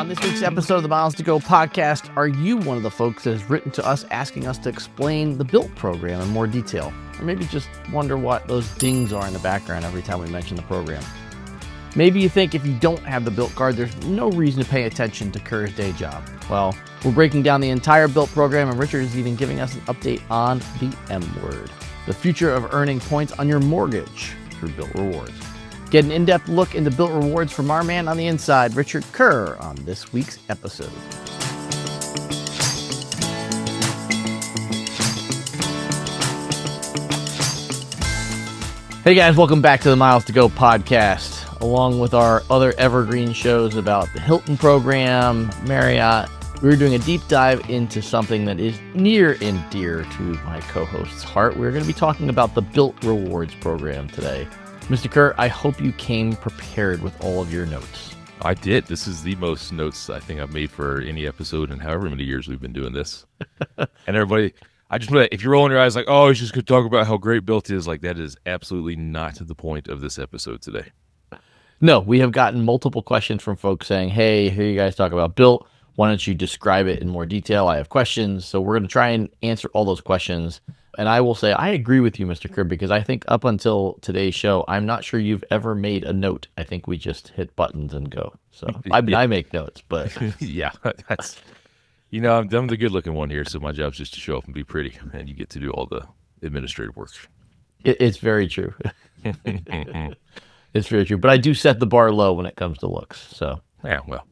On this week's episode of the Miles to Go podcast, are you one of the folks that has written to us asking us to explain the Bilt program in more detail? Or maybe just wonder what those dings are in the background every time we mention the program. Maybe you think if you don't have the Bilt card, there's no reason to pay attention to Kerr's day job. Well, we're breaking down the entire Bilt program, and Richard is even giving us an update on the M word, the future of earning points on your mortgage through Bilt Rewards. Get an in-depth look into Bilt Rewards from our man on the inside, Richard Kerr, on this week's episode. Hey guys, welcome back to the Miles to Go podcast. Along with our other evergreen shows about the Hilton program, Marriott, we're doing a deep dive into something that is near and dear to my co-host's heart. We're going to be talking about the Bilt Rewards program today. Mr. Kerr, I hope you came prepared with all of your notes. I did. This is the most notes I think I've made for any episode in however many years we've been doing this. And everybody, I just want to, if you're rolling your eyes like, oh, he's just going to talk about how great Bilt is, like that is absolutely not the point of this episode today. No, we have gotten multiple questions from folks saying, hey, here you guys talk about Bilt. Why don't you describe it in more detail? I have questions. So we're going to try and answer all those questions. And I will say, I agree with you, Mr. Kerr, because I think up until today's show, I'm not sure you've ever made a note. I think we just hit buttons and go. So I make notes, but yeah, that's, I'm the good looking one here. So my job's just to show up and be pretty, and you get to do all the administrative work. It's very true. It's very true. But I do set the bar low when it comes to looks. So yeah, well.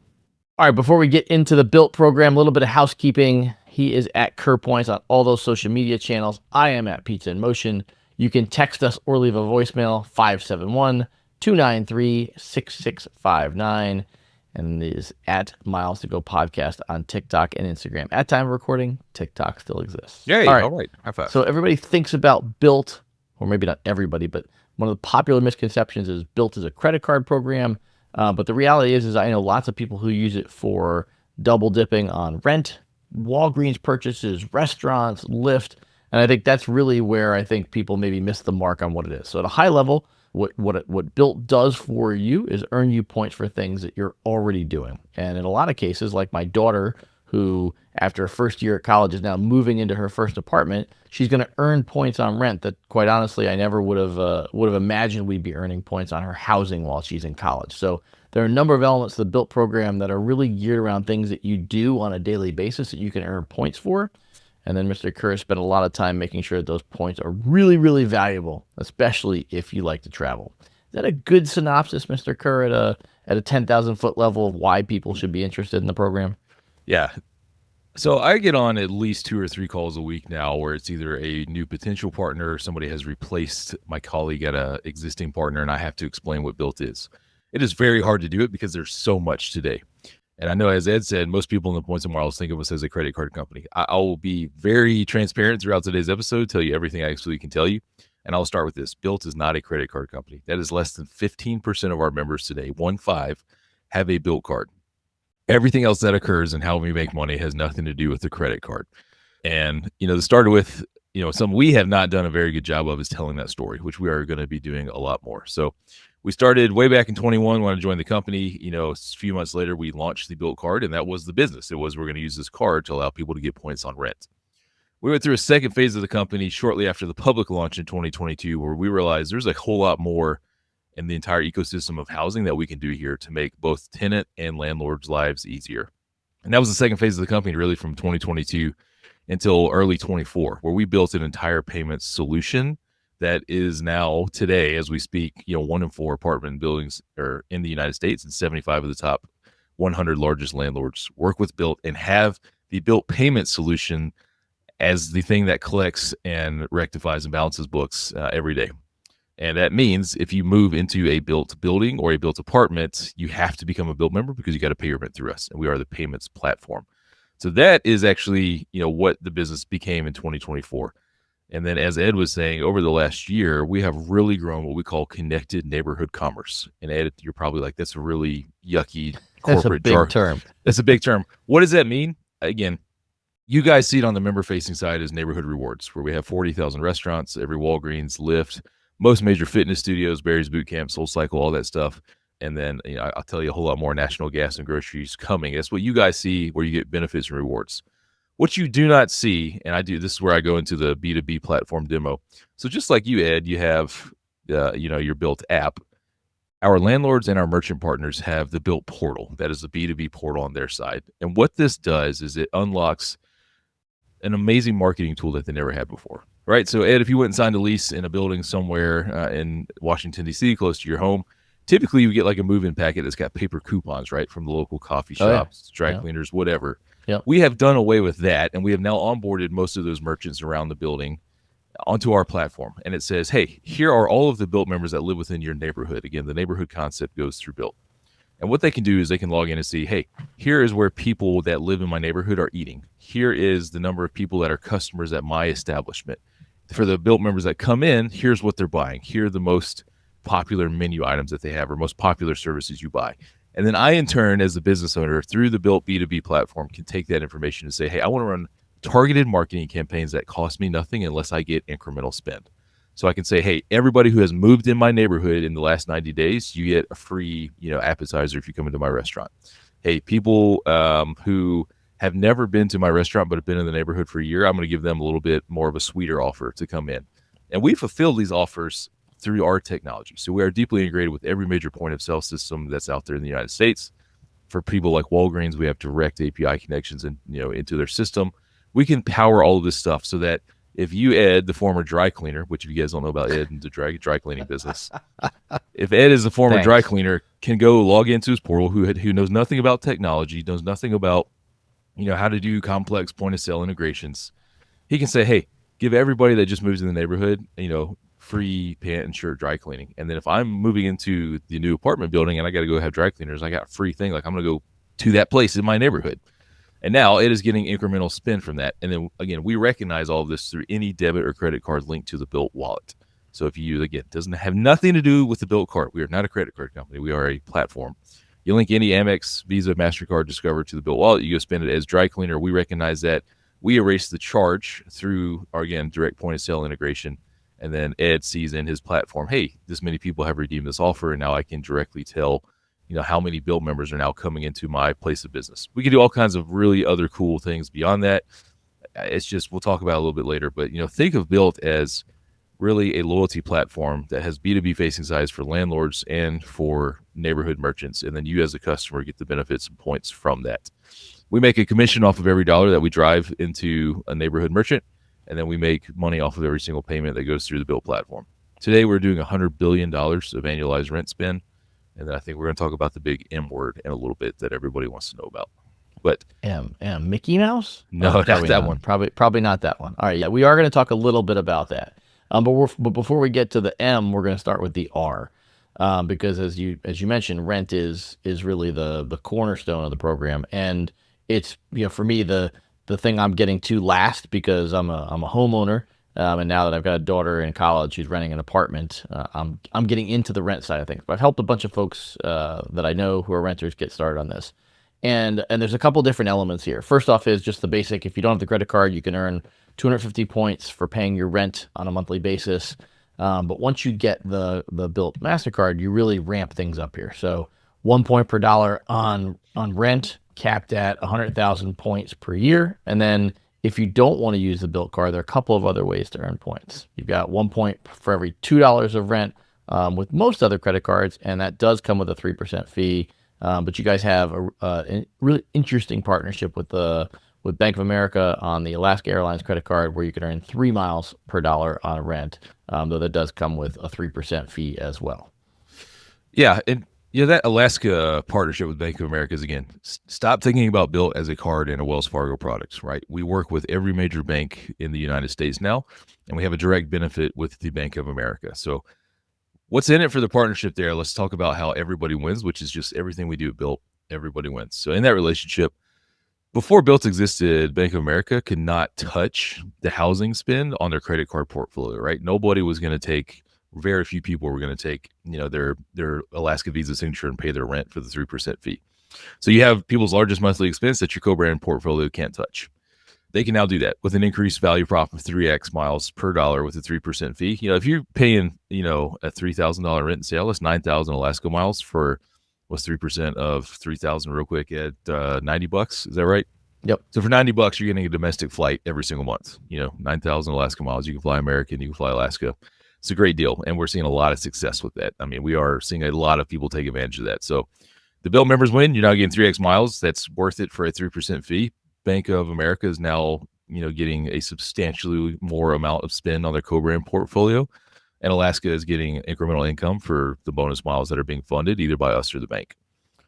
All right, before we get into the Bilt program, a little bit of housekeeping. He is at Kerr Points on all those social media channels. I am at Pizza in Motion. You can text us or leave a voicemail, 571-293-6659. And it is at Miles to Go Podcast on TikTok and Instagram. At time of recording, TikTok still exists. Yay, all right. High five. So everybody thinks about Bilt, or maybe not everybody, but one of the popular misconceptions is Bilt is a credit card program. But the reality is I know lots of people who use it for double dipping on rent, Walgreens purchases, restaurants, Lyft. And I think that's really where I think people maybe miss the mark on what it is. So at a high level, what Bilt does for you is earn you points for things that you're already doing. And in a lot of cases, like my daughter, who after her first year at college is now moving into her first apartment, she's going to earn points on rent that, quite honestly, I never would have imagined we'd be earning points on her housing while she's in college. So there are a number of elements of the Bilt program that are really geared around things that you do on a daily basis that you can earn points for. And then Mr. Kerr spent a lot of time making sure that those points are really, really valuable, especially if you like to travel. Is that a good synopsis, Mr. Kerr, at a 10,000 foot level of why people should be interested in the program? Yeah. So I get on at least 2 or 3 calls a week now where it's either a new potential partner or somebody has replaced my colleague at an existing partner, and I have to explain what Bilt is. It is very hard to do it because there's so much today. And I know, as Ed said, most people in the Points and Miles think of us as a credit card company. I will be very transparent throughout today's episode, tell you everything I actually can tell you. And I'll start with this. Bilt is not a credit card company. That is less than 15% of our members today, 1-5, have a Bilt card. Everything else that occurs and how we make money has nothing to do with the credit card. And, to start with, something we have not done a very good job of is telling that story, which we are going to be doing a lot more. So we started way back in 21 when I joined the company. A few months later, we launched the Bilt card, and that was the business. It was, we're going to use this card to allow people to get points on rent. We went through a second phase of the company shortly after the public launch in 2022, where we realized there's a whole lot more in the entire ecosystem of housing that we can do here to make both tenant and landlords' lives easier. And that was the second phase of the company, really from 2022 until early 24, where we built an entire payments solution that is now today, as we speak, 1 in 4 apartment buildings are in the United States, and 75 of the top 100 largest landlords work with Bilt and have the Bilt payment solution as the thing that collects and rectifies and balances books every day. And that means if you move into a Bilt building or a Bilt apartment, you have to become a Bilt member because you got to pay your rent through us. And we are the payments platform. So that is actually, what the business became in 2024. And then as Ed was saying, over the last year, we have really grown what we call connected neighborhood commerce. And Ed, you're probably like, that's a really yucky corporate term. That's a big term. What does that mean? Again, you guys see it on the member-facing side as neighborhood rewards, where we have 40,000 restaurants, every Walgreens, Lyft, most major fitness studios, Barry's Boot Camp, SoulCycle, all that stuff. And then I'll tell you a whole lot more national gas and groceries coming. That's what you guys see where you get benefits and rewards. What you do not see, and this is where I go into the B2B platform demo. So just like you, Ed, you have your Bilt app. Our landlords and our merchant partners have the Bilt portal. That is the B2B portal on their side. And what this does is it unlocks an amazing marketing tool that they never had before, right? So Ed, if you went and signed a lease in a building somewhere in Washington, D.C., close to your home, typically you get like a move-in packet that's got paper coupons, right, from the local coffee shops, dry cleaners, whatever. We have done away with that, and we have now onboarded most of those merchants around the building onto our platform. And it says, hey, here are all of the Bilt members that live within your neighborhood. Again, the neighborhood concept goes through Bilt. And what they can do is they can log in and see, hey, here is where people that live in my neighborhood are eating. Here is the number of people that are customers at my establishment. For the Bilt members that come in, here's what they're buying. Here are the most popular menu items that they have or most popular services you buy. And then I, in turn, as the business owner, through the Bilt B2B platform, can take that information and say, hey, I want to run targeted marketing campaigns that cost me nothing unless I get incremental spend. So I can say, hey, everybody who has moved in my neighborhood in the last 90 days, you get a free, appetizer if you come into my restaurant. Hey, people who have never been to my restaurant but have been in the neighborhood for a year, I'm going to give them a little bit more of a sweeter offer to come in. And we fulfill these offers through our technology. So we are deeply integrated with every major point of sale system that's out there in the United States. For people like Walgreens, we have direct API connections into their system. We can power all of this stuff so that if you, Ed, the former dry cleaner, which if you guys don't know about Ed and the dry cleaning business, if Ed is the former dry cleaner, can go log into his portal, who knows nothing about technology, knows nothing about how to do complex point of sale integrations, he can say, hey, give everybody that just moves in the neighborhood, free pant and shirt dry cleaning. And then if I'm moving into the new apartment building and I got to go have dry cleaners, I got a free thing. Like I'm going to go to that place in my neighborhood. And now it is getting incremental spend from that. And then again, we recognize all of this through any debit or credit card linked to the Bilt wallet. So if you use, again, it doesn't have nothing to do with the Bilt card. We are not a credit card company. We are a platform. You link any Amex, Visa, MasterCard, Discover to the Bilt wallet, you go spend it as dry cleaner. We recognize that. We erase the charge through our, again, direct point of sale integration. And then Ed sees in his platform, hey, this many people have redeemed this offer. And now I can directly tell how many Bilt members are now coming into my place of business. We can do all kinds of really other cool things beyond that. It's just, we'll talk about it a little bit later, but, think of Bilt as really a loyalty platform that has B2B facing sides for landlords and for neighborhood merchants. And then you as a customer get the benefits and points from that. We make a commission off of every dollar that we drive into a neighborhood merchant. And then we make money off of every single payment that goes through the Bilt platform. Today, we're doing $100 billion of annualized rent spend. And then I think we're going to talk about the big M word in a little bit that everybody wants to know about. But Mickey Mouse? No, not that one. Probably not that one. All right, yeah, we are going to talk a little bit about that. But before we get to the M, we're going to start with the R, because as you mentioned, rent is really the cornerstone of the program, and it's for me the thing I'm getting to last because I'm a homeowner. And now that I've got a daughter in college who's renting an apartment, I'm getting into the rent side of things. But I've helped a bunch of folks that I know who are renters get started on this. And there's a couple different elements here. First off is just the basic. If you don't have the credit card, you can earn 250 points for paying your rent on a monthly basis. But once you get the Bilt MasterCard, you really ramp things up here. So 1 point per dollar on rent, capped at 100,000 points per year. And then if you don't want to use the Bilt card, there are a couple of other ways to earn points. You've got 1 point for every $2 of rent with most other credit cards, and that does come with a 3% fee. But you guys have a really interesting partnership with Bank of America on the Alaska Airlines credit card, where you can earn 3 miles per dollar on rent, though that does come with a 3% fee as well. Yeah, and that Alaska partnership with Bank of America is, again, stop thinking about Bilt as a card and a Wells Fargo product, right? We work with every major bank in the United States now, and we have a direct benefit with the Bank of America. So what's in it for the partnership there? Let's talk about how everybody wins, which is just everything we do at Bilt, everybody wins. So in that relationship, before Bilt existed, Bank of America could not touch the housing spend on their credit card portfolio, right? Nobody was going to take, very few people were going to take, their Alaska Visa signature and pay their rent for the 3% fee. So you have people's largest monthly expense that your co-brand portfolio can't touch. They can now do that with an increased value prop of 3x miles per dollar with a 3% fee. If you're paying, a $3,000 rent and sale, that's 9,000 Alaska miles for What's 3% of 3,000 real quick at $90? Is that right? Yep. So for $90, you're getting a domestic flight every single month. 9,000 Alaska miles. You can fly American, you can fly Alaska. It's a great deal, and we're seeing a lot of success with that. I mean, we are seeing a lot of people take advantage of that. So the Bilt members win. You're now getting 3x miles. That's worth it for a 3% fee. Bank of America is now, getting a substantially more amount of spend on their co-brand portfolio. And Alaska is getting incremental income for the bonus miles that are being funded either by us or the bank.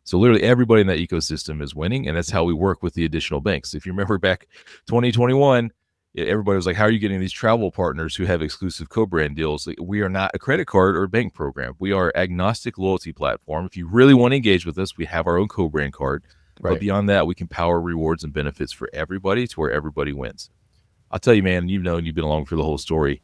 So literally everybody in that ecosystem is winning, and that's how we work with the additional banks. If you remember back 2021, everybody was like, how are you getting these travel partners who have exclusive co-brand deals? Like, we are not a credit card or bank program. We are agnostic loyalty platform. If you really want to engage with us, we have our own co-brand card. Right. But beyond that, we can power rewards and benefits for everybody to where everybody wins. I'll tell you, man, you've been along for the whole story.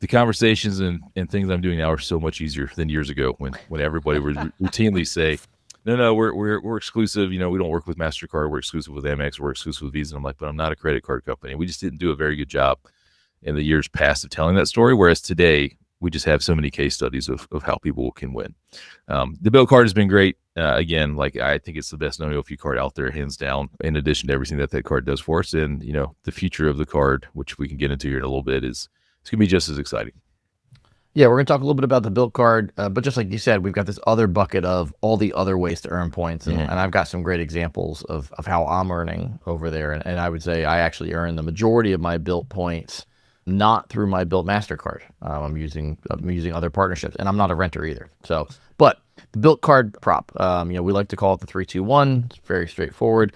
The conversations and things I'm doing now are so much easier than years ago when everybody would routinely say, no, we're exclusive. We don't work with MasterCard. We're exclusive with Amex. We're exclusive with Visa. And I'm like, but I'm not a credit card company. We just didn't do a very good job in the years past of telling that story. Whereas today, we just have so many case studies of how people can win. The Bilt card has been great. Again, I think it's the best no-fee card out there, hands down, in addition to everything that card does for us. And, the future of the card, which we can get into here in a little bit, it's going to be just as exciting. Yeah, we're going to talk a little bit about the Bilt card, but just like you said, we've got this other bucket of all the other ways to earn points, and I've got some great examples of how I'm earning over there, and I would say I actually earn the majority of my Bilt points not through my Bilt MasterCard. I'm using other partnerships, and I'm not a renter either. So, but the Bilt card prop, we like to call it the 3-2-1. It's very straightforward.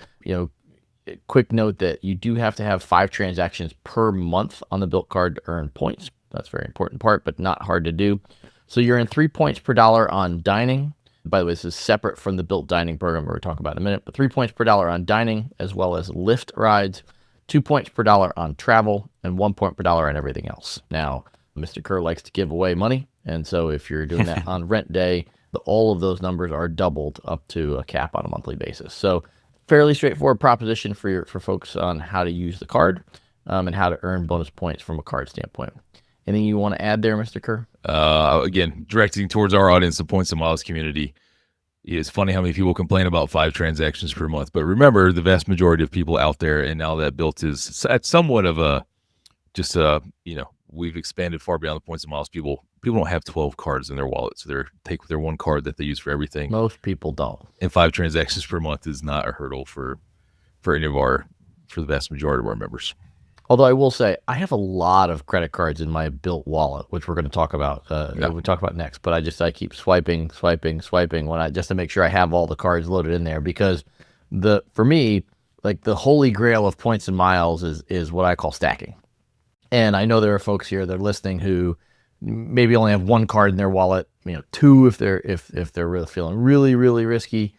Quick note that you do have to have 5 transactions per month on the Bilt card to earn points. That's a very important part, but not hard to do. So you're in 3 points per dollar on dining. By the way, this is separate from the Bilt dining program we're talking about in a minute, but 3 points per dollar on dining, as well as Lyft rides, 2 points per dollar on travel, and 1 point per dollar on everything else. Now, Mr. Kerr likes to give away money, and so if you're doing that on rent day, all of those numbers are doubled up to a cap on a monthly basis. So fairly straightforward proposition for folks on how to use the card and how to earn bonus points from a card standpoint. Anything you want to add there, Mr. Kerr? Again, directing towards our audience, the Points and Miles community. It's funny how many people complain about 5 transactions per month. But remember, the vast majority of people out there, and now that Bilt is at somewhat of a, just, we've expanded far beyond the Points and Miles. People don't have 12 cards in their wallet. So they take their one card that they use for everything. Most people don't. And 5 transactions per month is not a hurdle for the vast majority of our members. Although I will say, I have a lot of credit cards in my Bilt wallet, which we're going to talk about. We'll talk about next. But I keep swiping just to make sure I have all the cards loaded in there, because for me, the holy grail of points and miles is what I call stacking. And I know there are folks here that are listening who maybe only have 1 card in their wallet, 2 if they're really feeling really, really risky.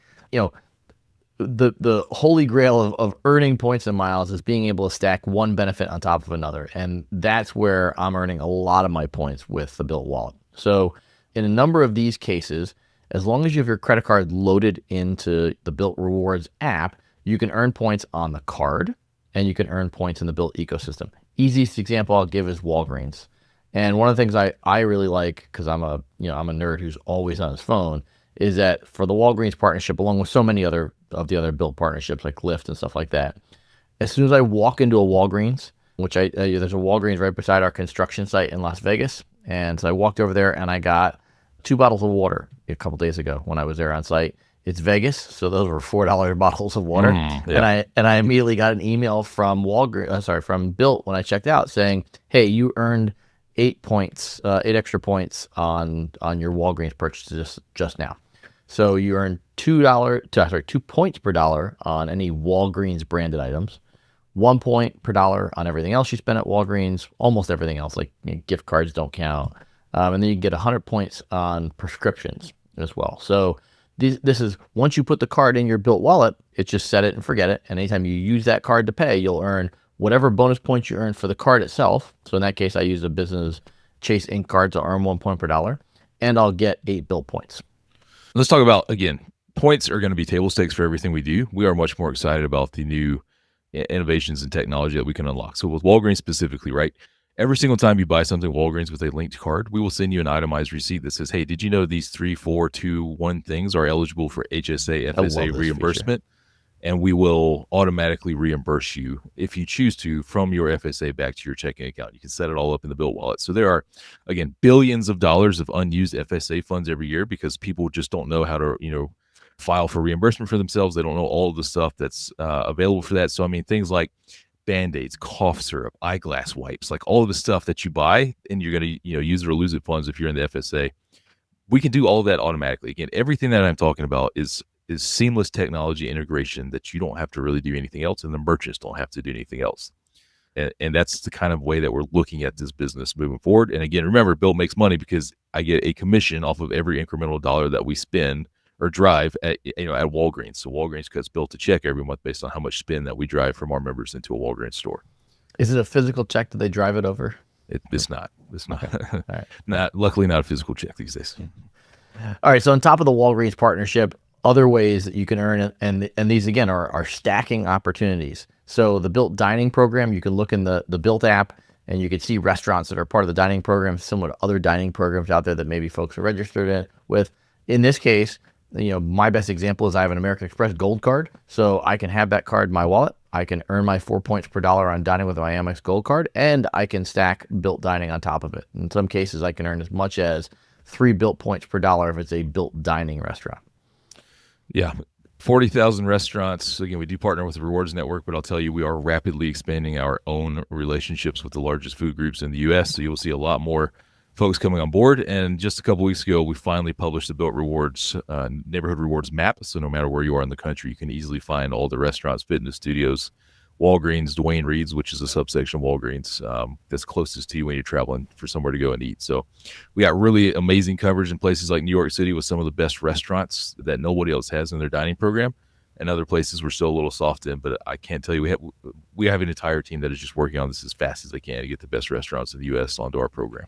The holy grail of earning points and miles is being able to stack one benefit on top of another. And that's where I'm earning a lot of my points with the Bilt wallet. So in a number of these cases, as long as you have your credit card loaded into the Bilt Rewards app, you can earn points on the card and you can earn points in the Bilt ecosystem. Easiest example I'll give is Walgreens. And one of the things I really like, because I'm a nerd who's always on his phone, is that for the Walgreens partnership, along with so many other of the other Bilt partnerships like Lyft and stuff like that, as soon as I walk into a Walgreens, which there's a Walgreens right beside our construction site in Las Vegas, and so I walked over there and I got 2 bottles of water a couple days ago when I was there on site. It's Vegas, so those were $4 bottles of water, yeah. and I immediately got an email from from Bilt when I checked out saying, "Hey, you earned 8 extra points on your Walgreens purchase just now." So you earn $2 points per dollar on any Walgreens branded items, 1 point per dollar on everything else you spend at Walgreens, almost everything else, gift cards don't count. And then you get 100 points on prescriptions as well. So this is, once you put the card in your Bilt wallet, it's just set it and forget it. And anytime you use that card to pay, you'll earn whatever bonus points you earn for the card itself. So in that case, I use a business Chase Ink card to earn 1 point per dollar, and I'll get 8 Bilt points. Let's talk about, again, points are going to be table stakes for everything we do. We are much more excited about the new innovations and technology that we can unlock. So with Walgreens specifically, right? Every single time you buy something at Walgreens with a linked card, we will send you an itemized receipt that says, hey, did you know these 3, 4, 2, 1 things are eligible for HSA, I love FSA this feature. reimbursement? And we will automatically reimburse you, if you choose to, from your FSA back to your checking account. You can set it all up in the Bilt wallet. So there are, again, billions of dollars of unused FSA funds every year because people just don't know how to, file for reimbursement for themselves. They don't know all of the stuff that's available for that. So, I mean, things like Band-Aids, cough syrup, eyeglass wipes, like all of the stuff that you buy and you're going to, use it or lose it funds if you're in the FSA. We can do all of that automatically. Again, everything that I'm talking about is seamless technology integration that you don't have to really do anything else, and the merchants don't have to do anything else. And that's the kind of way that we're looking at this business moving forward. And again, remember, Bilt makes money because I get a commission off of every incremental dollar that we spend or drive at Walgreens. So Walgreens cuts Bilt a check every month based on how much spend that we drive from our members into a Walgreens store. Is it a physical check that they drive it over? It's not. It's not. Okay. All right. Luckily, not a physical check these days. All right. So on top of the Walgreens partnership, other ways that you can earn it, and these again are stacking opportunities. So the Bilt dining program, you can look in the Bilt app and you can see restaurants that are part of the dining program, similar to other dining programs out there that maybe folks are registered with. In this case, my best example is I have an American Express Gold card, so I can have that card in my wallet. I can earn my 4 points per dollar on dining with my Amex Gold card, and I can stack Bilt dining on top of it. In some cases, I can earn as much as 3 Bilt points per dollar if it's a Bilt dining restaurant. Yeah. 40,000 restaurants. Again, we do partner with the Rewards Network, but I'll tell you, we are rapidly expanding our own relationships with the largest food groups in the U.S., so you will see a lot more folks coming on board. And just a couple weeks ago, we finally published the Bilt Rewards neighborhood rewards map. So no matter where you are in the country, you can easily find all the restaurants, fitness studios, Walgreens, Duane Reade's, which is a subsection of Walgreens, that's closest to you when you're traveling for somewhere to go and eat. So we got really amazing coverage in places like New York City with some of the best restaurants that nobody else has in their dining program, and other places we're still a little soft in. But I can't tell you, we have an entire team that is just working on this as fast as they can to get the best restaurants in the U.S. onto our program.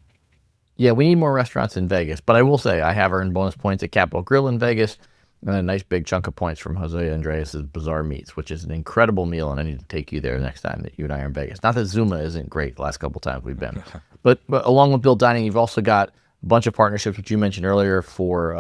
Yeah, we need more restaurants in Vegas, but I will say I have earned bonus points at Capitol Grill in Vegas, and a nice big chunk of points from Jose Andreas' Bizarre Meats, which is an incredible meal, and I need to take you there next time that you and I are in Vegas. Not that Zuma isn't great the last couple times we've been, but along with Bilt Dining, you've also got a bunch of partnerships, which you mentioned earlier, for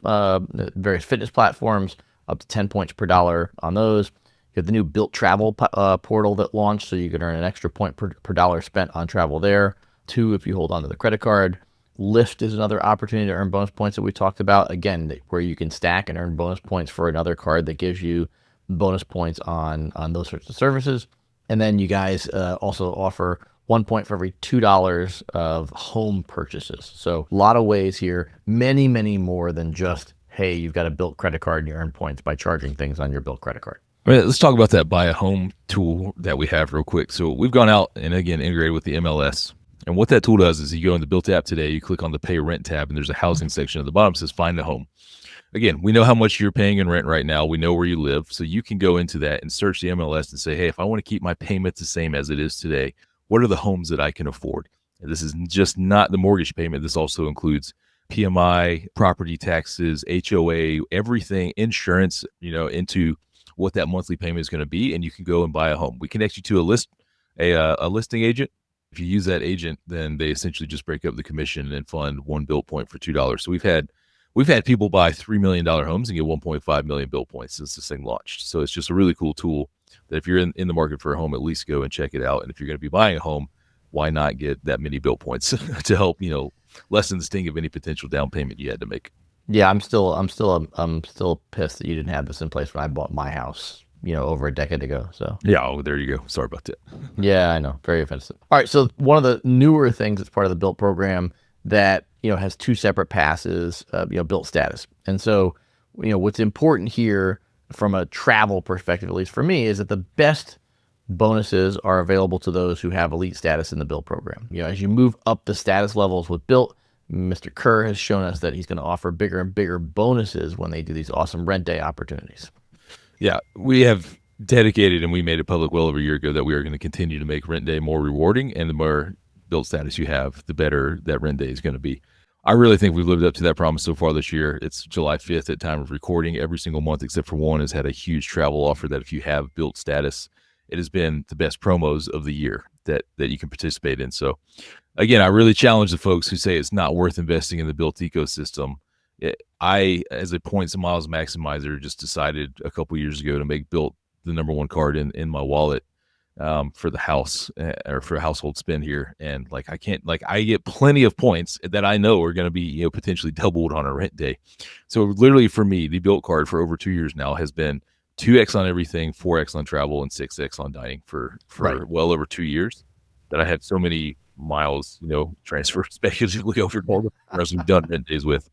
various fitness platforms, up to 10 points per dollar on those. You have the new Bilt Travel portal that launched, so you can earn an extra point per dollar spent on travel there. 2 if you hold on to the credit card. Lyft is another opportunity to earn bonus points that we talked about, again, where you can stack and earn bonus points for another card that gives you bonus points on those sorts of services. And then you guys also offer 1 point for every $2 of home purchases. So a lot of ways here, many, many more than just, hey, you've got a Bilt credit card and you earn points by charging things on your Bilt credit card. All right, let's talk about that buy a home tool that we have real quick. So we've gone out and again integrated with the MLS. And what that tool does is you go in the Bilt app today, you click on the pay rent tab, and there's a housing section at the bottom that says find a home. Again, we know how much you're paying in rent right now. We know where you live. So you can go into that and search the MLS and say, hey, if I want to keep my payment the same as it is today, what are the homes that I can afford? And this is just not the mortgage payment. This also includes PMI, property taxes, HOA, everything, insurance, into what that monthly payment is going to be. And you can go and buy a home. We connect you to a listing agent. If you use that agent, then they essentially just break up the commission and fund 1 Bilt point for $2. So we've had people buy $3 million homes and get 1.5 million Bilt points since this thing launched. So it's just a really cool tool that if you're in the market for a home, at least go and check it out. And if you're going to be buying a home, why not get that many Bilt points to help, lessen the sting of any potential down payment you had to make? Yeah, I'm still pissed that you didn't have this in place when I bought my house, over a decade ago. So yeah, there you go. Sorry about that. Yeah, I know. Very offensive. All right. So one of the newer things that's part of the Bilt program that, has 2 separate passes, Bilt status. And so, what's important here from a travel perspective, at least for me, is that the best bonuses are available to those who have elite status in the Bilt program. As you move up the status levels with Bilt, Mr. Kerr has shown us that he's going to offer bigger and bigger bonuses when they do these awesome rent day opportunities. Yeah, we have dedicated, and we made it public well over a year ago, that we are going to continue to make rent day more rewarding, and the more Bilt status you have, the better that rent day is going to be. I really think we've lived up to that promise so far this year. It's July 5th at time of recording. Every single month except for one has had a huge travel offer that if you have Bilt status, it has been the best promos of the year. that you can participate in. So again, I really challenge the folks who say it's not worth investing in the Bilt ecosystem. I, as a points and miles maximizer, just decided a couple years ago to make Bilt the number one card in my wallet for the house or for a household spend here. And like, I get plenty of points that I know are going to be, potentially doubled on a rent day. So literally for me, the Bilt card for over 2 years now has been 2x on everything, 4x on travel, and 6x on dining for Right. well over 2 years that I have so many miles, transfer speculatively over all the cars we've done rent days with.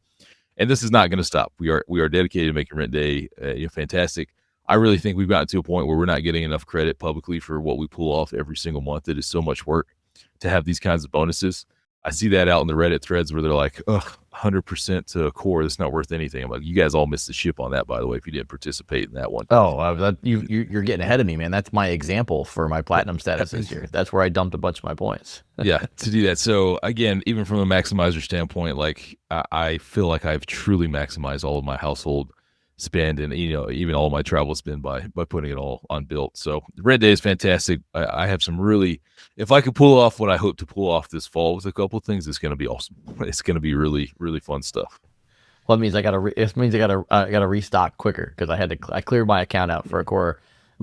And this is not going to stop. We are dedicated to making rent day fantastic. I really think we've gotten to a point where we're not getting enough credit publicly for what we pull off every single month. It is so much work to have these kinds of bonuses. I see that out in the Reddit threads where they're like, 100% to core, that's not worth anything. I'm like, you guys all missed the ship on that, by the way, if you didn't participate in that one. Oh, you're getting ahead of me, man. That's my example for my platinum status this year. That's where I dumped a bunch of my points. Yeah, to do that. So again, even from a maximizer standpoint, like I feel like I've truly maximized all of my household spend and even all of my travel spend by putting it all on Bilt. So Red Day is fantastic. I have some really, if I could pull off what I hope to pull off this fall with a couple of things, it's going to be awesome. It's going to be really, really fun stuff. Well, it means I gotta restock quicker because I cleared my account out for a core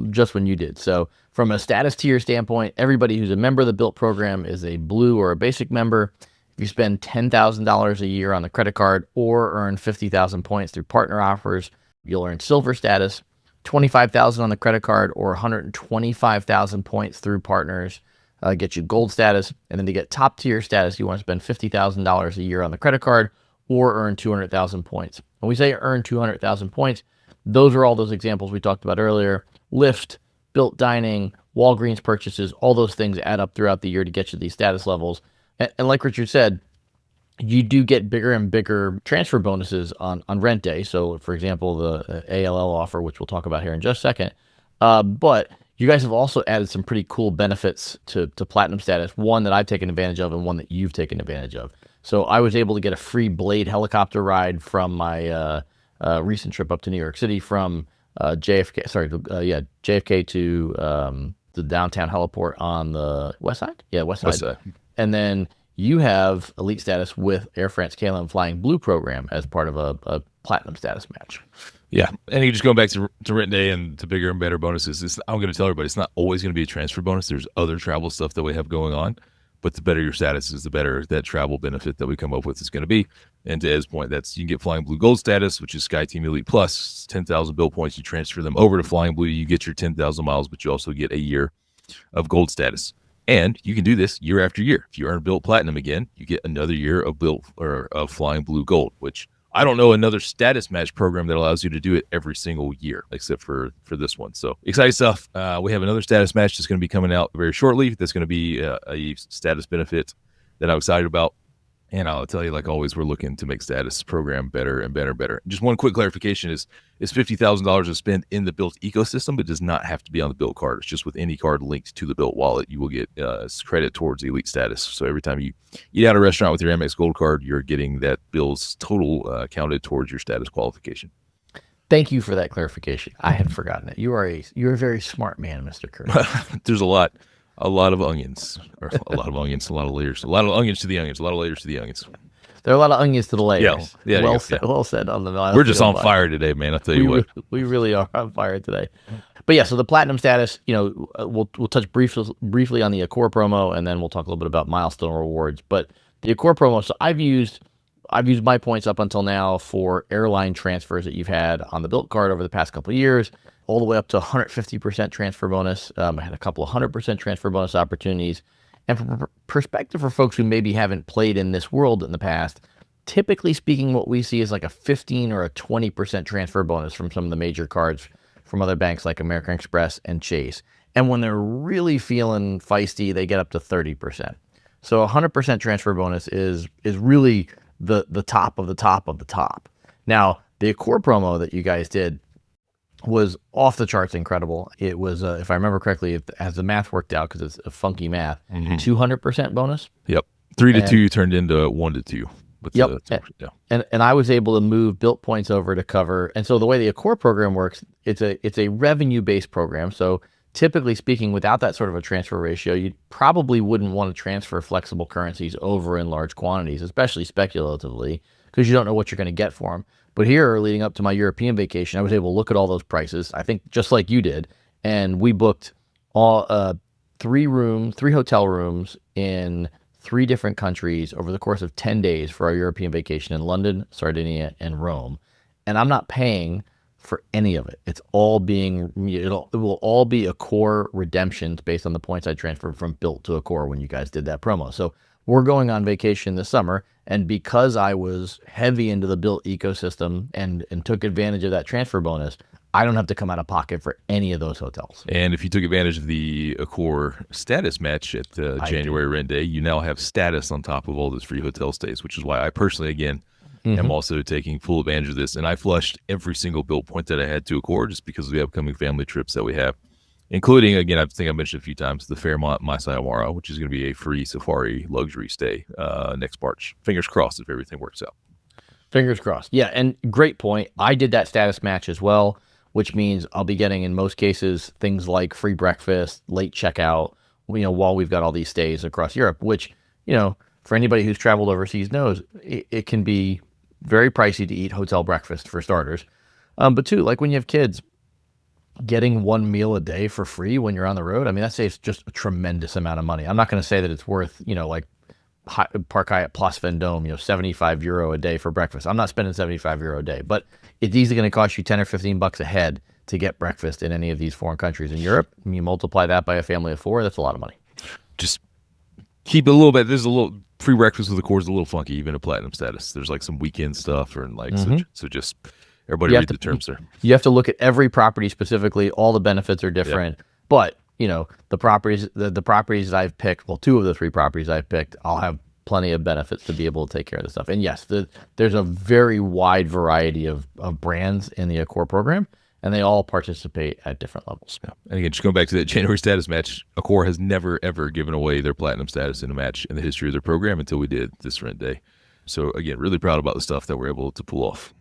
just when you did. So from a status tier standpoint, everybody who's a member of the Bilt program is a blue or a basic member. If you spend $10,000 a year on the credit card or earn 50,000 points through partner offers, you'll earn silver status. 25,000 on the credit card or 125,000 points through partners get you gold status. And then to get top tier status, you want to spend $50,000 a year on the credit card or earn 200,000 points. When we say earn 200,000 points, those are all those examples we talked about earlier. Lyft, Bilt Dining, Walgreens purchases, all those things add up throughout the year to get you these status levels. And like Richard said, you do get bigger and bigger transfer bonuses on rent day. So, for example, the ALL offer, which we'll talk about here in just a second. But you guys have also added some pretty cool benefits to platinum status, one that I've taken advantage of and one that you've taken advantage of. So I was able to get a free Blade helicopter ride from my recent trip up to New York City from JFK to the downtown heliport on the west side. Yeah, west side. And then you have elite status with Air France KLM Flying Blue program as part of a platinum status match. Yeah, and you just going back to rent day and to bigger and better bonuses. I'm going to tell everybody it's not always going to be a transfer bonus. There's other travel stuff that we have going on, but the better your status is, the better that travel benefit that we come up with is going to be. And to Ed's point, that's you can get Flying Blue Gold status, which is Sky Team Elite Plus, 10,000 Bilt points. You transfer them over to Flying Blue, you get your 10,000 miles, but you also get a year of gold status. And you can do this year after year. If you earn Bilt Platinum again, you get another year of Bilt or of Flying Blue Gold, which I don't know another status match program that allows you to do it every single year, except for this one. So exciting stuff. We have another status match that's going to be coming out very shortly. That's going to be a status benefit that I'm excited about. And I'll tell you, like always, we're looking to make status program better and better and better. Just one quick clarification is $50,000 to spend in the Bilt ecosystem. It does not have to be on the Bilt card. It's just with any card linked to the Bilt wallet, you will get credit towards elite status. So every time you eat at a restaurant with your Amex Gold card, you're getting that bill's total counted towards your status qualification. Thank you for that clarification. I had forgotten it. You're a very smart man, Mr. Curtis. There's a lot of onions, or a lot of onions, a lot of layers, a lot of onions to the onions, a lot of layers to the onions. There are a lot of onions to the layers. Yeah. Well said. Yeah. Well said on the. We're just on fire today, man. I'll tell you what. We really are on fire today. But yeah, so the platinum status, we'll touch briefly on the Accor promo, and then we'll talk a little bit about milestone rewards. But the Accor promo, so I've used my points up until now for airline transfers that you've had on the Bilt card over the past couple of years, all the way up to 150% transfer bonus. I had a couple of 100% transfer bonus opportunities. And from perspective for folks who maybe haven't played in this world in the past, typically speaking, what we see is like a 15 or a 20% transfer bonus from some of the major cards from other banks like American Express and Chase. And when they're really feeling feisty, they get up to 30%. So 100% transfer bonus is really the top of the top of the top. Now, the Accor promo that you guys did was off the charts incredible. It was, if I remember correctly, as the math worked out, because it's a funky math, 200% bonus. Yep. 3 to 2 turned into 1 to 2. Yep. And I was able to move Bilt points over to cover. And so the way the Accor program works, it's a revenue-based program. So typically speaking, without that sort of a transfer ratio, you probably wouldn't want to transfer flexible currencies over in large quantities, especially speculatively, because you don't know what you're going to get for them. But here, leading up to my European vacation, I was able to look at all those prices, I think just like you did, and we booked all three hotel rooms in 3 different countries over the course of 10 days for our European vacation in London, Sardinia, and Rome. And I'm not paying for any of it. It will all be Accor redemptions based on the points I transferred from Bilt to Accor when you guys did that promo. So we're going on vacation this summer, and because I was heavy into the Bilt ecosystem and took advantage of that transfer bonus, I don't have to come out of pocket for any of those hotels. And if you took advantage of the Accor status match at the January rent day, you now have status on top of all those free hotel stays, which is why I personally, again, am also taking full advantage of this. And I flushed every single Bilt point that I had to Accor just because of the upcoming family trips that we have, including, again, I think I mentioned a few times, the Fairmont Masai Mara, which is going to be a free safari luxury stay next March. Fingers crossed if everything works out. Fingers crossed. Yeah, and great point. I did that status match as well, which means I'll be getting, in most cases, things like free breakfast, late checkout, while we've got all these stays across Europe, which, for anybody who's traveled overseas knows, it can be very pricey to eat hotel breakfast for starters. But two, like when you have kids, getting one meal a day for free when you're on the road, I mean, that saves just a tremendous amount of money. I'm not going to say that it's worth, like Park Hyatt Place Vendôme, €75 a day for breakfast. I'm not spending €75 a day, but it's easily going to cost you 10 or 15 bucks a head to get breakfast in any of these foreign countries. In Europe, you multiply that by a family of 4, that's a lot of money. Just keep it a little bit. There's a little free breakfast with Accor is a little funky, even at platinum status. There's like some weekend stuff or like, so just everybody read the terms there. You have to look at every property specifically. All the benefits are different, but the properties that I've picked, well, 2 of the 3 properties I've picked, I'll have plenty of benefits to be able to take care of the stuff. And yes, there's a very wide variety of brands in the Accor program, and they all participate at different levels. Yeah. And again, just going back to that January status match, Accor has never, ever given away their platinum status in a match in the history of their program until we did this rent day. So again, really proud about the stuff that we're able to pull off.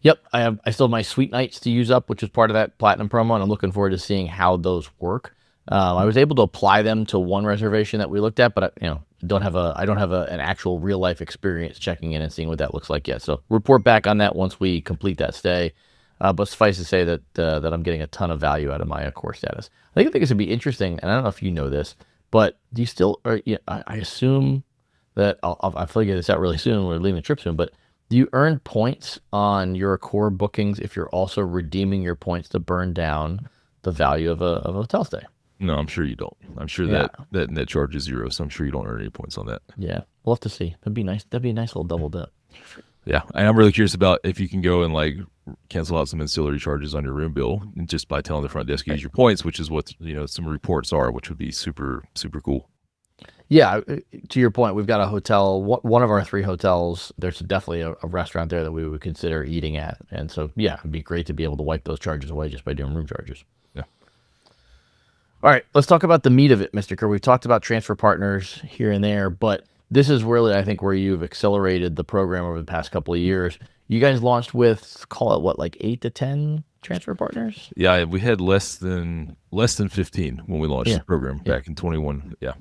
Yep, I still have my suite nights to use up, which is part of that platinum promo, and I'm looking forward to seeing how those work. I was able to apply them to one reservation that we looked at, but I don't have an actual real life experience checking in and seeing what that looks like yet. So report back on that once we complete that stay. But suffice to say that I'm getting a ton of value out of my Accor status. I think this would be interesting, and I don't know if you know this, but do you still? I assume that I'll figure this out really soon. We're leaving the trip soon, but do you earn points on your Accor bookings if you're also redeeming your points to burn down the value of a hotel stay? No, I'm sure you don't. I'm sure that net charge is 0, so I'm sure you don't earn any points on that. Yeah, we'll have to see. That'd be nice. That'd be a nice little double dip. Yeah, and I'm really curious about if you can go and like cancel out some ancillary charges on your room bill just by telling the front desk to use your points, which is what some reports are, which would be super, super cool. Yeah, to your point, we've got a hotel, one of our 3 hotels, there's definitely a restaurant there that we would consider eating at. And so, yeah, it'd be great to be able to wipe those charges away just by doing room charges. Yeah. All right, let's talk about the meat of it, Mr. Kerr. We've talked about transfer partners here and there, but this is really, I think, where you've accelerated the program over the past couple of years. You guys launched with, call it what, like 8 to 10 transfer partners? Yeah, we had less than 15 when we launched the program back in 21. Yeah.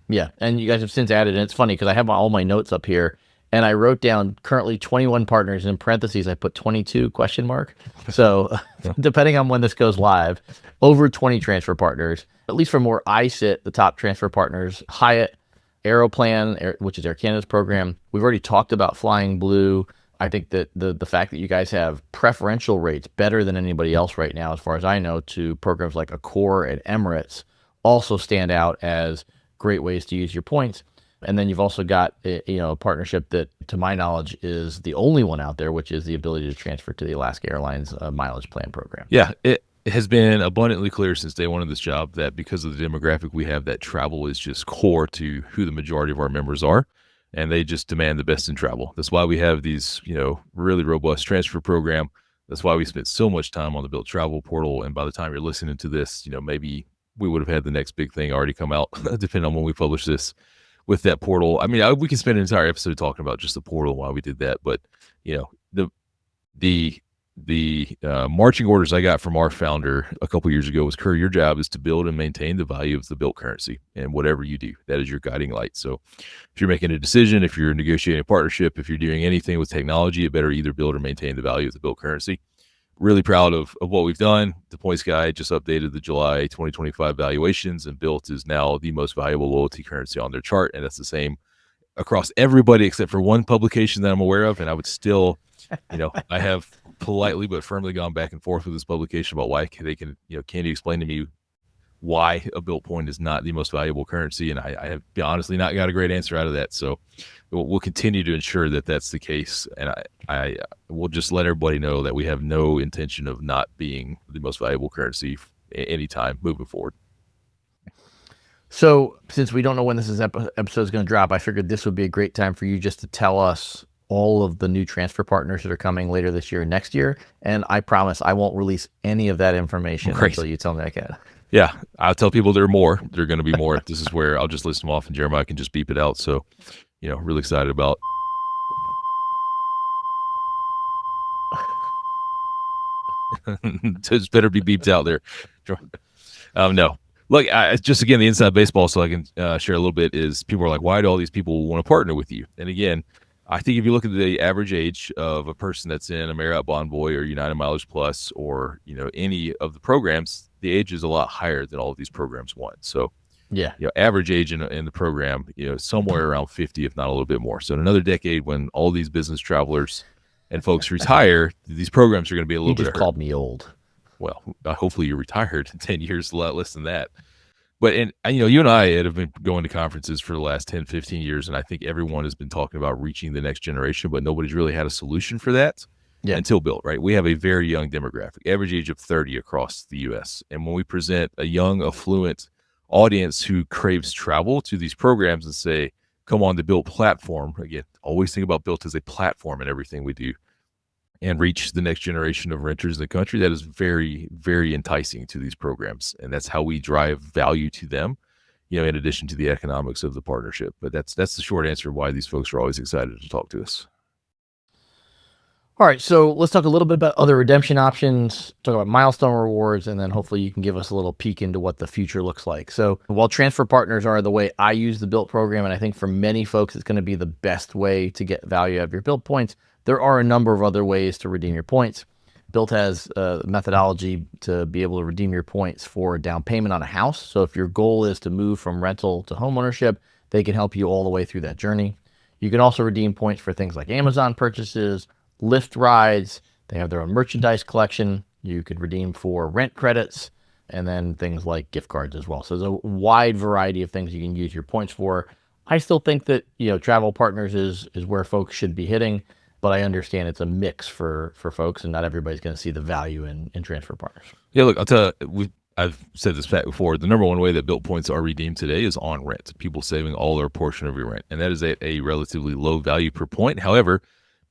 Yeah, and you guys have since added, and it's funny because I have all my notes up here, and I wrote down currently 21 partners, and in parentheses I put 22 ? So depending on when this goes live, over 20 transfer partners, at least from where I sit, the top transfer partners, Hyatt, Aeroplan, which is Air Canada's program. We've already talked about Flying Blue. I think that the fact that you guys have preferential rates better than anybody else right now, as far as I know, to programs like Accor and Emirates also stand out as great ways to use your points. And then you've also got a partnership that, to my knowledge, is the only one out there, which is the ability to transfer to the Alaska Airlines mileage plan program. Yeah, it has been abundantly clear since day one of this job that because of the demographic we have, that travel is just core to who the majority of our members are, and they just demand the best in travel. That's why we have these, really robust transfer program. That's why we spent so much time on the Bilt Travel portal. And by the time you're listening to this, maybe we would have had the next big thing already come out, depending on when we publish this with that portal. I mean, we can spend an entire episode talking about just the portal and why we did that. But, the the marching orders I got from our founder a couple years ago was, Kerr, your job is to build and maintain the value of the Bilt currency, and whatever you do, that is your guiding light. So if you're making a decision, if you're negotiating a partnership, if you're doing anything with technology, it better either build or maintain the value of the Bilt currency. Really proud of what we've done. The Points Guy just updated the July 2025 valuations, and Bilt is now the most valuable loyalty currency on their chart, and that's the same across everybody except for one publication that I'm aware of. And I would still, I have politely but firmly gone back and forth with this publication about why they can, can you explain to me why a Bilt point is not the most valuable currency? And I have honestly not got a great answer out of that. So we'll continue to ensure that that's the case. And I will just let everybody know that we have no intention of not being the most valuable currency anytime moving forward. So since we don't know when this episode is going to drop, I figured this would be a great time for you just to tell us all of the new transfer partners that are coming later this year and next year. And I promise I won't release any of that information until you tell me I can. Yeah, I'll tell people there are more. There are going to be more. This is where I'll just list them off and Jeremiah can just beep it out. So, really excited about. It better be beeped out there. No. Look, just again, the inside baseball, so I can share a little bit, is people are like, why do all these people want to partner with you? And again, I think if you look at the average age of a person that's in a Marriott Bonvoy or United Mileage Plus or, any of the programs, the age is a lot higher than all of these programs want. So, yeah, average age in the program, somewhere around 50, if not a little bit more. So in another decade, when all these business travelers and folks retire, these programs are going to be a little bit. You just called me old. Well, hopefully you're retired in 10 years, a lot less than that. But, you and I have been going to conferences for the last 10, 15 years, and I think everyone has been talking about reaching the next generation, but nobody's really had a solution for that until Bilt, right? We have a very young demographic, average age of 30 across the U.S. And when we present a young, affluent audience who craves travel to these programs and say, come on the Bilt platform, again, always think about Bilt as a platform in everything we do, and reach the next generation of renters in the country, that is very, very enticing to these programs. And that's how we drive value to them, in addition to the economics of the partnership. But that's the short answer why these folks are always excited to talk to us. All right, so let's talk a little bit about other redemption options, talk about milestone rewards, and then hopefully you can give us a little peek into what the future looks like. So while transfer partners are the way I use the Bilt program, and I think for many folks it's going to be the best way to get value out of your Bilt points, there are a number of other ways to redeem your points. Bilt has a methodology to be able to redeem your points for a down payment on a house. So if your goal is to move from rental to home ownership, they can help you all the way through that journey. You can also redeem points for things like Amazon purchases, Lyft rides. They have their own merchandise collection. You could redeem for rent credits, and then things like gift cards as well. So there's a wide variety of things you can use your points for. I still think that, travel partners is where folks should be hitting, but I understand it's a mix for folks, and not everybody's going to see the value in transfer partners. Yeah, look, I'll tell you, I've said this fact before. The number one way that Bilt points are redeemed today is on rent. People saving all or a portion of your rent, and that is at a relatively low value per point. However,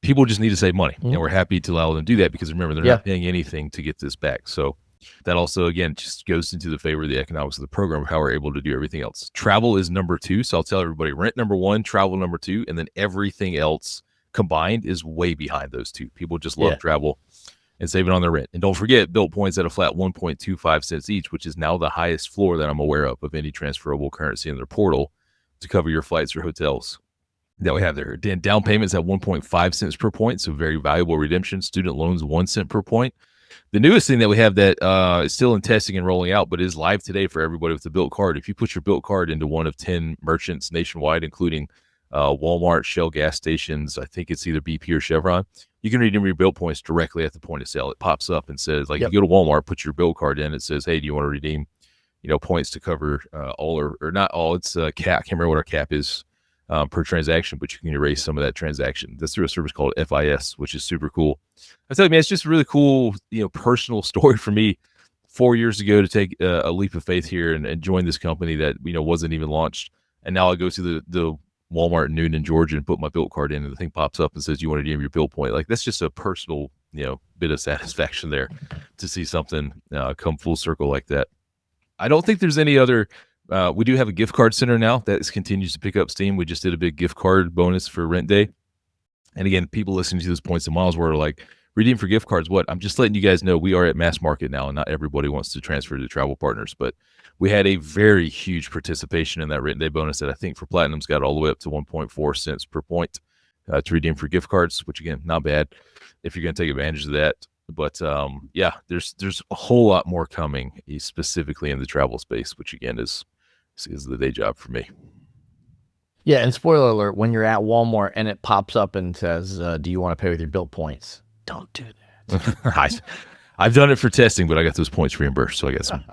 people just need to save money, and we're happy to allow them to do that because remember, they're not paying anything to get this back. So that also, again, just goes into the favor of the economics of the program, how we're able to do everything else. Travel is number two. So I'll tell everybody, rent number one, travel number two, and then everything else combined is way behind those two. People just love travel and saving on their rent. And don't forget, Bilt points at a flat 1.25 cents each, which is now the highest floor that I'm aware of any transferable currency in their portal to cover your flights or hotels that we have there. Then down payments at 1.5 cents per point, so very valuable redemption. Student loans 1 cent per point. The newest thing that we have that is still in testing and rolling out, but is live today for everybody with the Bilt card. If you put your Bilt card into one of 10 merchants nationwide, including Walmart, Shell gas stations, I think it's either BP or Chevron, you can redeem your Bilt points directly at the point of sale. It pops up and says, you go to Walmart, put your Bilt card in, it says, hey, do you want to redeem, points to cover all or not all? It's a cap. I can't remember what our cap is per transaction, but you can erase some of that transaction. That's through a service called FIS, which is super cool. I tell you, man, it's just a really cool, personal story for me 4 years ago to take a leap of faith here and join this company that, wasn't even launched. And now I go to the Walmart in Newnan, Georgia, and put my Bilt card in, and the thing pops up and says, you want to redeem your Bilt point. Like, that's just a personal, bit of satisfaction there to see something come full circle like that. I don't think there's any other. We do have a gift card center now that continues to pick up steam. We just did a big gift card bonus for rent day. And again, people listening to this Points and Miles were like, redeem for gift cards. What? I'm just letting you guys know we are at mass market now, and not everybody wants to transfer to travel partners. But we had a very huge participation in that written day bonus that I think for Platinum's got all the way up to 1.4 cents per point to redeem for gift cards, which again, not bad if you're going to take advantage of that. But yeah, there's a whole lot more coming, specifically in the travel space, which again is the day job for me. Yeah, and spoiler alert, when you're at Walmart and it pops up and says, do you want to pay with your Bilt points? Don't do that. I've done it for testing, but I got those points reimbursed, so I got some.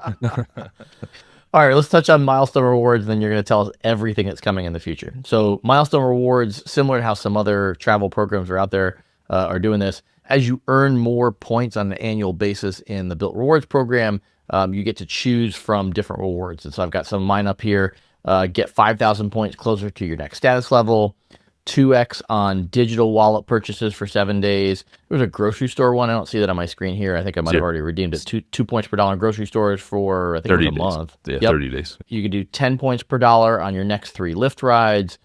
All right, let's touch on milestone rewards, then you're going to tell us everything that's coming in the future. So milestone rewards, similar to how some other travel programs are out there are doing this, as you earn more points on an annual basis in the Bilt Rewards program, you get to choose from different rewards. And so I've got some of mine up here. Get 5,000 points closer to your next status level, 2x on digital wallet purchases for 7 days. There's a grocery store one. I don't see that on my screen here. I think I might have already redeemed it. Two points per dollar in grocery stores for, I think, 30 it was a days. month. Yeah, yep. 30 days. You could do 10 points per dollar on your next 3 Lyft rides,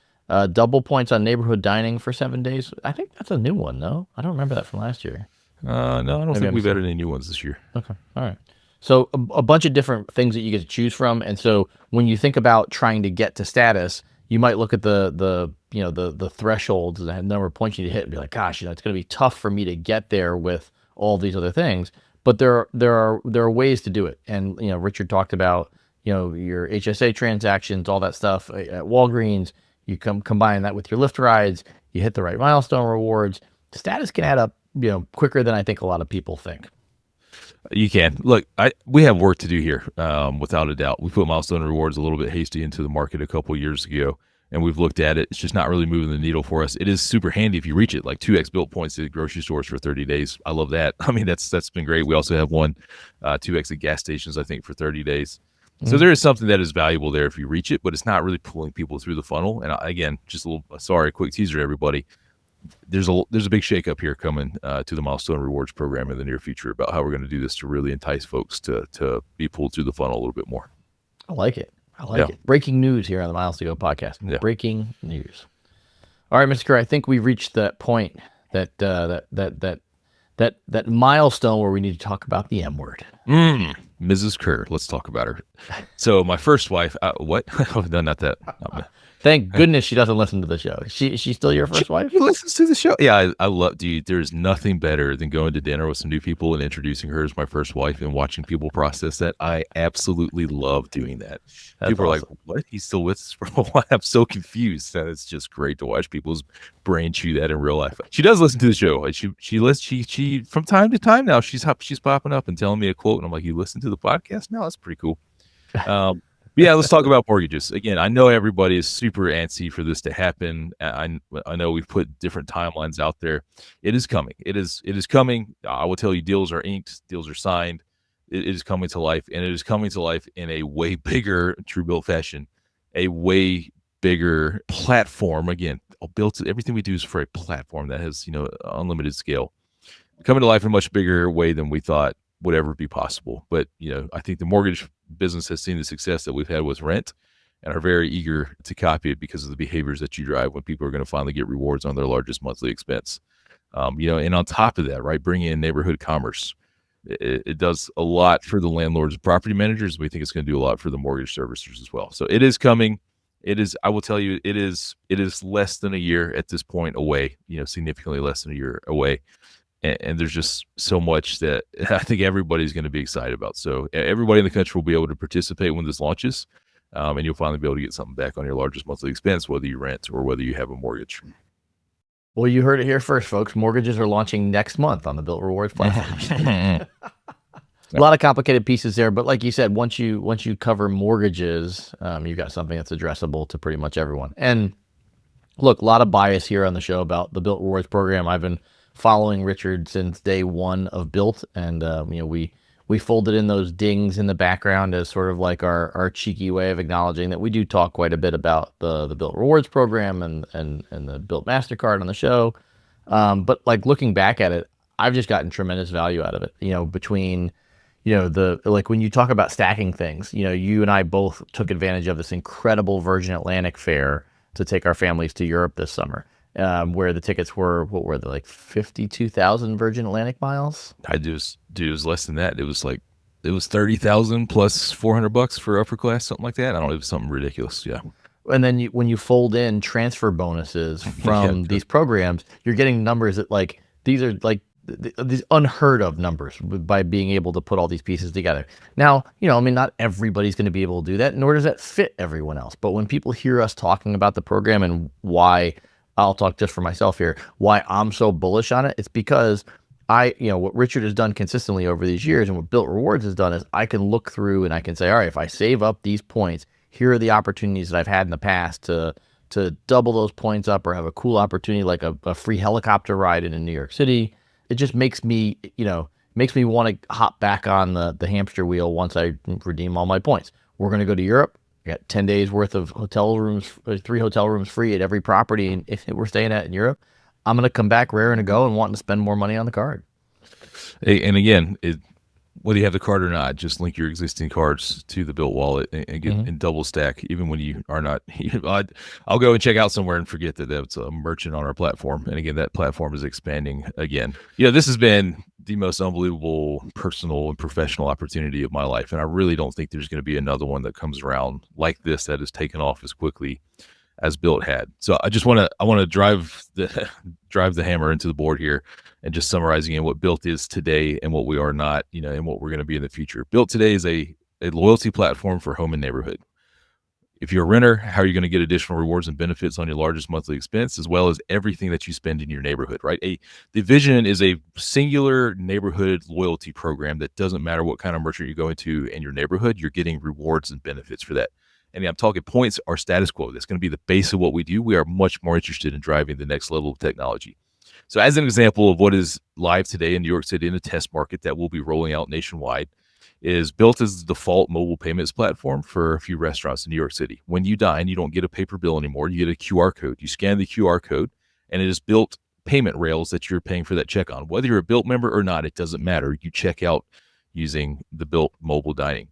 double points on neighborhood dining for 7 days. I think that's a new one, no? I don't remember that from last year. No, I don't think we've added any new ones this year. Okay, all right. So a bunch of different things that you get to choose from. And so when you think about trying to get to status, you might look at the thresholds and the number of points you need to hit and be like, gosh, it's going to be tough for me to get there with all these other things. But there are ways to do it. And Richard talked about your HSA transactions, all that stuff at Walgreens. You combine that with your Lyft rides. You hit the right milestone rewards. Status can add up quicker than I think a lot of people think. You can. Look, we have work to do here, without a doubt. We put milestone rewards a little bit hasty into the market a couple years ago, and we've looked at it. It's just not really moving the needle for us. It is super handy if you reach it, like 2x Bilt points at grocery stores for 30 days. I love that. I mean, that's been great. We also have 2x at gas stations, I think, for 30 days. So there is something that is valuable there if you reach it, but it's not really pulling people through the funnel. And again, just a quick teaser, everybody. There's a big shakeup here coming to the milestone rewards program in the near future about how we're going to do this to really entice folks to be pulled through the funnel a little bit more. I like it. Breaking news here on the Miles to Go podcast. Yeah. Breaking news. All right, Mr. Kerr, I think we've reached that point that milestone where we need to talk about the M word. Mrs. Kerr, let's talk about her. So my first wife, what? No, not that. Thank goodness she doesn't listen to the show. She's still your first wife? She listens to the show. Yeah, I love, dude. There's nothing better than going to dinner with some new people and introducing her as my first wife and watching people process that. I absolutely love doing that. People are like, what? He's still with us for a while? I'm so confused. And it's just great to watch people's brain chew that in real life. She does listen to the show. She from time to time now, she's popping up and telling me a quote. And I'm like, you listen to the podcast now? That's pretty cool. Yeah, let's talk about mortgages. Again, I know everybody is super antsy for this to happen. I know we've put different timelines out there. It is coming. It is coming. I will tell you, deals are inked, deals are signed. It is coming to life, and it is coming to life in a way bigger TrueBilt fashion, a way bigger platform. Again, everything we do is for a platform that has unlimited scale, coming to life in a much bigger way than we thought would ever be possible. But I think the mortgage business has seen the success that we've had with rent and are very eager to copy it because of the behaviors that you drive when people are going to finally get rewards on their largest monthly expense. And on top of that, right, bringing in neighborhood commerce. It does a lot for the landlords and property managers. We think it's going to do a lot for the mortgage servicers as well. So it is coming. I will tell you, it is less than a year at this point away, significantly less than a year away. And there's just so much that I think everybody's going to be excited about. So everybody in the country will be able to participate when this launches, and you'll finally be able to get something back on your largest monthly expense, whether you rent or whether you have a mortgage. Well, you heard it here first, folks. Mortgages are launching next month on the Bilt Rewards platform. A lot of complicated pieces there, but like you said, once you cover mortgages, you've got something that's addressable to pretty much everyone. And look, a lot of bias here on the show about the Bilt Rewards program. I've been following Richard since day one of Bilt, and we folded in those dings in the background as sort of like our cheeky way of acknowledging that we do talk quite a bit about the Bilt Rewards program and the Bilt MasterCard on the show. But like looking back at it, I've just gotten tremendous value out of it. Between when you talk about stacking things, you and I both took advantage of this incredible Virgin Atlantic fare to take our families to Europe this summer. where the tickets were, what were they, like 52,000 Virgin Atlantic miles? I just, dude, it was less than that. It was like, it was 30,000 plus $400 for upper class, something like that. I don't know, it was something ridiculous. Yeah. And then when you fold in transfer bonuses Yeah. from these programs, you're getting numbers that like these are like these unheard of numbers by being able to put all these pieces together. Now, I mean, not everybody's going to be able to do that, nor does that fit everyone else. But when people hear us talking about the program and why, I'll talk just for myself here, why I'm so bullish on it, it's because what Richard has done consistently over these years and what Bilt Rewards has done is I can look through and I can say, all right, if I save up these points, here are the opportunities that I've had in the past to double those points up or have a cool opportunity like a free helicopter ride in New York City. It just makes me want to hop back on the hamster wheel once I redeem all my points. We're going to go to Europe. I got 10 days worth of hotel rooms, 3 hotel rooms free at every property if we're staying at in Europe. I'm going to come back raring to go and wanting to spend more money on the card. And again, whether you have the card or not, just link your existing cards to the Bilt wallet and get in double stack. Even when you are not, I'll go and check out somewhere and forget that that's a merchant on our platform. And again, that platform is expanding again. This has been the most unbelievable personal and professional opportunity of my life. And I really don't think there's going to be another one that comes around like this that has taken off as quickly as Bilt had. So I want to drive the hammer into the board here and just summarizing in what Bilt is today and what we are not, and what we're going to be in the future. Bilt today is a loyalty platform for home and neighborhood. If you're a renter, how are you going to get additional rewards and benefits on your largest monthly expense, as well as everything that you spend in your neighborhood, right? The vision is a singular neighborhood loyalty program that doesn't matter what kind of merchant you're going to in your neighborhood, you're getting rewards and benefits for that. And I'm talking points are status quo. That's going to be the base of what we do. We are much more interested in driving the next level of technology. So as an example of what is live today in New York City in a test market that will be rolling out nationwide is Bilt as the default mobile payments platform for a few restaurants in New York City. When you dine, you don't get a paper bill anymore. You get a QR code. You scan the QR code, and it is Bilt payment rails that you're paying for that check on. Whether you're a Bilt member or not, it doesn't matter. You check out using the Bilt mobile dining.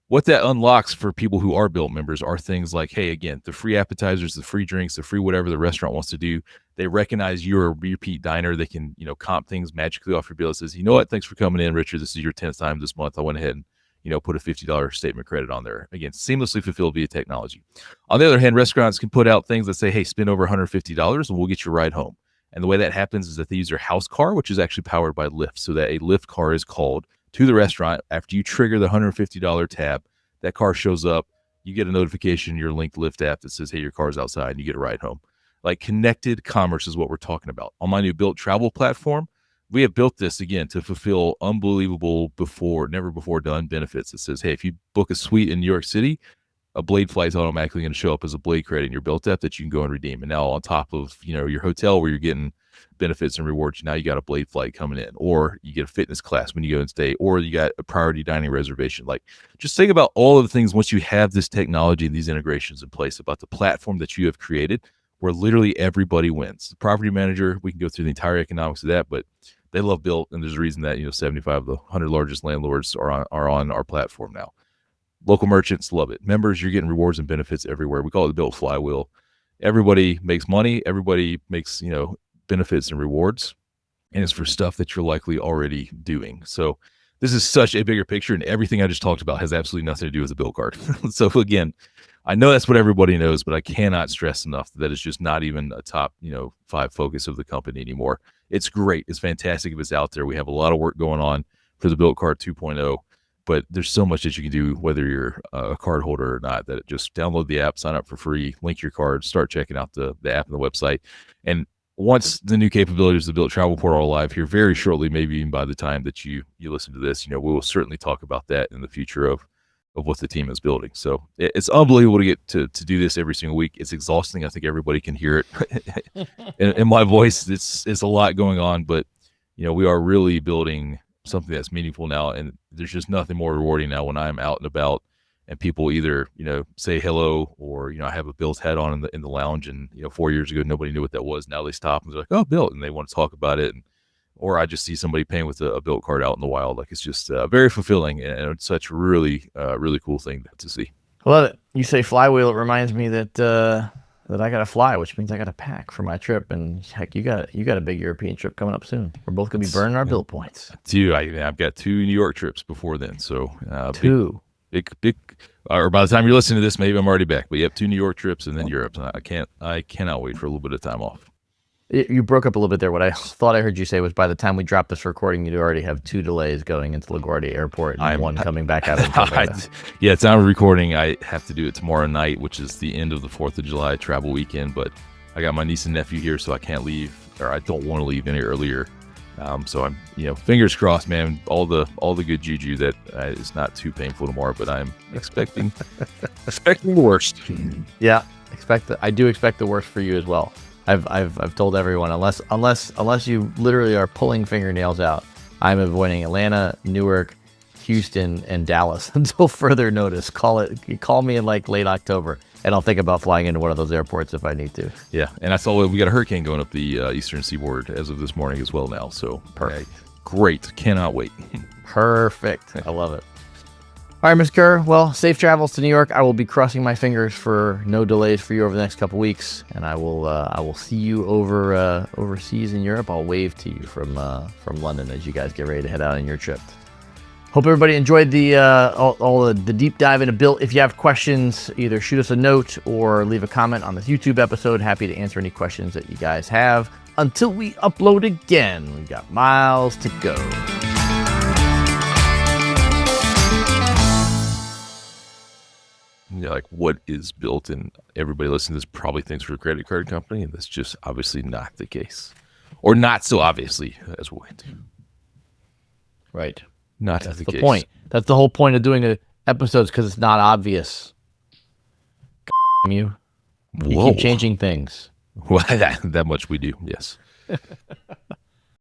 What that unlocks for people who are Bilt members are things like, hey, again, the free appetizers, the free drinks, the free whatever the restaurant wants to do. They recognize you're a repeat diner. They can, comp things magically off your bill. It says, you know what? Thanks for coming in, Richard. This is your 10th time this month. I went ahead and, put a $50 statement credit on there. Again, seamlessly fulfilled via technology. On the other hand, restaurants can put out things that say, hey, spend over $150 and we'll get you a ride home. And the way that happens is that they use their house car, which is actually powered by Lyft, so that a Lyft car is called to the restaurant after you trigger the $150 tab. That car shows up, you get a notification in your linked Lyft app that says, hey, your car's outside, and you get a ride home. Like connected commerce is what we're talking about. On my new Bilt travel platform, we have built this again to fulfill unbelievable never before done benefits. It says, hey, if you book a suite in New York City, a Blade flight is automatically going to show up as a Blade credit in your Bilt app that you can go and redeem. And now on top of, your hotel where you're getting benefits and rewards, now you got a Blade flight coming in, or you get a fitness class when you go and stay, or you got a priority dining reservation. Like, just think about all of the things once you have this technology and these integrations in place about the platform that you have created, where literally everybody wins. The property manager, we can go through the entire economics of that, but they love Bilt, and there's a reason that 75 of the 100 largest landlords are on our platform now. Local merchants love it. Members, you're getting rewards and benefits everywhere. We call it the Bilt flywheel. Everybody makes money. Everybody makes benefits and rewards, and it's for stuff that you're likely already doing. So this is such a bigger picture, and everything I just talked about has absolutely nothing to do with the Bilt card. So again, I know that's what everybody knows, but I cannot stress enough that it's just not even a top 5 focus of the company anymore. It's great. It's fantastic if it's out there. We have a lot of work going on for the Bilt card 2.0. But there's so much that you can do, whether you're a card holder or not, that just download the app, sign up for free, link your card, start checking out the app and the website. And once the new capabilities of the Bilt Travel Portal are live here very shortly, maybe even by the time that you listen to this, we will certainly talk about that in the future of what the team is building. So it's unbelievable to get to do this every single week. It's exhausting. I think everybody can hear it in my voice. It's a lot going on, but we are really building something that's meaningful now, and there's just nothing more rewarding now when I'm out and about and people either say hello, or I have a Bilt hat on in the lounge, and 4 years ago nobody knew what that was. Now they stop and they're like, oh, Bilt, and they want to talk about it. Or I just see somebody paying with a Bilt card out in the wild. Like, it's just very fulfilling, and it's such a really really cool thing to see. I love it. You say flywheel, it reminds me that that I got to fly, which means I got to pack for my trip. And heck, you got a big European trip coming up soon. We're both gonna be burning our Bilt points. I've got 2 New York trips before then. So 2. big. Or by the time you're listening to this, maybe I'm already back. But you have 2 New York trips and then Europe. So I cannot wait for a little bit of time off. You broke up a little bit there. What I thought I heard you say was by the time we drop this recording, you'd already have 2 delays going into LaGuardia Airport and one coming back out of Yeah, time of recording, I have to do it tomorrow night, which is the end of the 4th of July travel weekend. But I got my niece and nephew here, so I can't leave, or I don't want to leave any earlier. So I'm, fingers crossed, man. All the good juju that it's not too painful tomorrow, but I'm expecting the worst. Yeah, I do expect the worst for you as well. I've told everyone unless you literally are pulling fingernails out, I'm avoiding Atlanta, Newark, Houston, and Dallas until further notice. Call me in like late October, and I'll think about flying into one of those airports if I need to. Yeah, and I saw we got a hurricane going up the eastern seaboard as of this morning as well now. So perfect, great, cannot wait. Perfect, I love it. All right, Ms. Kerr. Well, safe travels to New York. I will be crossing my fingers for no delays for you over the next couple weeks, and I will see you overseas in Europe. I'll wave to you from London as you guys get ready to head out on your trip. Hope everybody enjoyed the all the deep dive into Bilt. If you have questions, either shoot us a note or leave a comment on this YouTube episode. Happy to answer any questions that you guys have. Until we upload again, we've got miles to go. Like, what is Bilt? And everybody listening to this probably thinks we're a credit card company, and that's just obviously not the case, or not so obviously as we'll into. Right. Not That's the the case. point. That's the whole point of doing episodes, because it's not obvious. You Whoa. keep changing things. Well, that much we do. Yes.